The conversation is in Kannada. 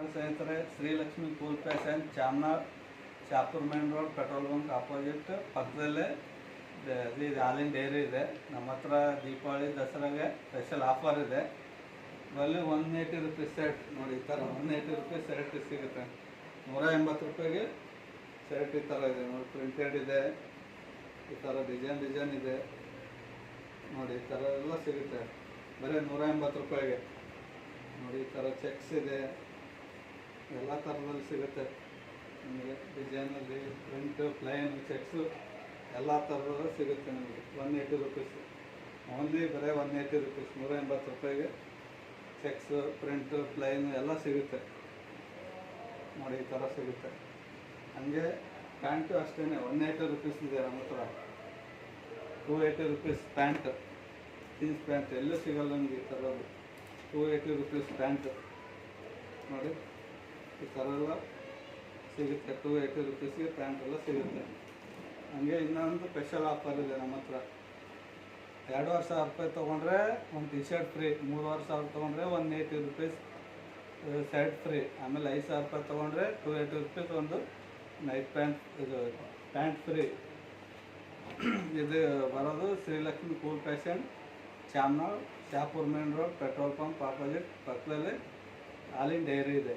ಸ್ನೇಹಿತರೆ, Srilakshmi cool fashion Chamanal Shapur main road petrol bunk opposite ಪಕ್ಕದಲ್ಲೇ ಇದು ಹಾಲಿನ ಡೈರಿ ಇದೆ. ನಮ್ಮ ಹತ್ರ ದೀಪಾವಳಿ ದಸರಾಗೆ ಸ್ಪೆಷಲ್ ಆಫರ್ ಇದೆ. ಅಲ್ಲಿ 180 ರೂಪೀಸ್ ಸೆಟ್ ನೋಡಿ, ಈ ಥರ 180 ರೂಪೀಸ್ ಸೆಟ್ ಸಿಗುತ್ತೆ. 180 ರೂಪಾಯಿಗೆ ಶರ್ಟ್ ಈ ಥರ ಇದೆ ನೋಡಿ, ಪ್ರಿಂಟೆಡ್ ಇದೆ, ಈ ಥರ ಡಿಸೈನ್ ಇದೆ ನೋಡಿ, ಈ ಥರ ಎಲ್ಲ ಸಿಗುತ್ತೆ ಬರೀ 180 ರೂಪಾಯಿಗೆ. ನೋಡಿ ಈ ಥರ ಚೆಕ್ಸ್ ಇದೆ, ಎಲ್ಲ ಥರದಲ್ಲಿ ಸಿಗುತ್ತೆ ನಿಮಗೆ. ಡಿಸೈನಲ್ಲಿ ಪ್ರಿಂಟು, ಪ್ಲೈನ್, ಚೆಕ್ಸು ಎಲ್ಲ ಥರದಲ್ಲಿ ಸಿಗುತ್ತೆ ನಿಮಗೆ. 180 ರೂಪೀಸ್ ಓನ್ಲಿ, ಬರೀ 180 ರೂಪೀಸ್, 180 ರೂಪಾಯಿಗೆ ಚೆಕ್ಸು, ಪ್ರಿಂಟು, ಪ್ಲೈನು ಎಲ್ಲ ಸಿಗುತ್ತೆ ನೋಡಿ, ಈ ಥರ ಸಿಗುತ್ತೆ. ಹಂಗೆ ಪ್ಯಾಂಟು ಅಷ್ಟೇ 180 ರೂಪೀಸ್ ಇದೆ ನಮ್ಮ ಹತ್ರ. 280 ರೂಪೀಸ್ ಪ್ಯಾಂಟ್, ಜೀನ್ಸ್ ಪ್ಯಾಂಟ್ ಎಲ್ಲೂ ಸಿಗಲ್ಲ ನಿಮಗೆ ಈ ಥರದ್ದು. 280 ರೂಪೀಸ್ ಪ್ಯಾಂಟ್ ನೋಡಿ, ಈ ಥರ ಎಲ್ಲ ಸಿಗುತ್ತೆ. 280 ರೂಪೀಸ್ಗೆ ಪ್ಯಾಂಟ್ ಎಲ್ಲ ಸಿಗುತ್ತೆ. ಹಂಗೆ ಇನ್ನೊಂದು ಸ್ಪೆಷಲ್ ಆಫರ್ ಇದೆ ನಮ್ಮ ಹತ್ರ. 2,500 ರೂಪಾಯಿ ತೊಗೊಂಡ್ರೆ ಒಂದು ಟಿ ಶರ್ಟ್ ಫ್ರೀ, 3,500 ತೊಗೊಂಡ್ರೆ 180 ರೂಪೀಸ್ ಶರ್ಟ್ ಫ್ರೀ. ಆಮೇಲೆ 5,000 ರೂಪಾಯಿ ತೊಗೊಂಡ್ರೆ 280 ರೂಪೀಸ್ ಒಂದು ನೈಟ್ ಪ್ಯಾಂಟ್, ಇದು ಪ್ಯಾಂಟ್ ಫ್ರೀ. ಇದು ಬರೋದು Srilakshmi cool fashion Chamanal Shapur main road petrol pump opposite ಪಕ್ಕದಲ್ಲಿ ಹಾಲಿನ ಡೈರಿ ಇದೆ.